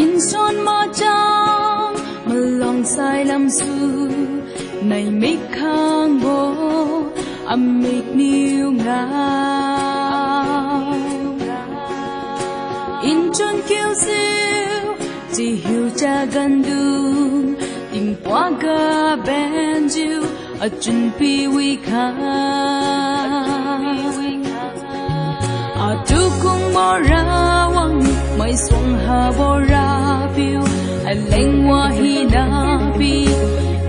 in son ma chang mà lòng sai lầm su này mít khang bố âm mít niu ngà in chôn kêu siêu chỉ hiểu cha gần đường tình quá ga bên chiu ở chân pi vi kha ở tu cung mò ra wang mai song ha bo ra piu anh leng hoa hi na pi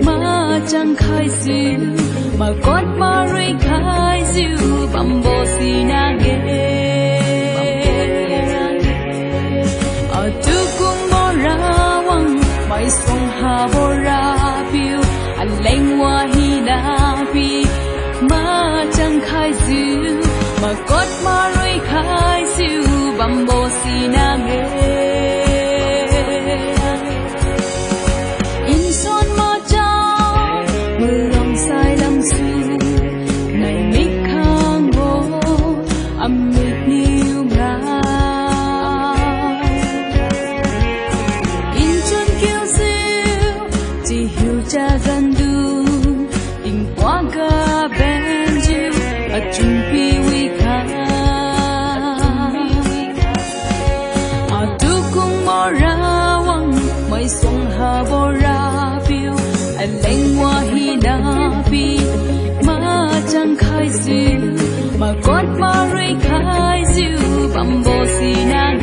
ma chẳng khai siêu mà cốt ma rơi khai siêu bầm bồ si na nghe ở tu cung mò ra wang mai song ha bo ra piu anh leng hoa hi na pi ma chẳng khai siêu mà cốt ma rơi khai siêu bầm bồ si na nghe in son ma chang mưa lòng sai lầm su này mít khang bố âm mít niu ngà in chôn kêu siêu chỉ hiểu cha gần đường tình quá ga bên chiu ở chung pi vi kha ở tu cung mò ra wang mai song ha bo ra piu anh leng hoa hi na pi ma chẳng khai siêu mà cốt ma rơi khai siêu bầm bồ si na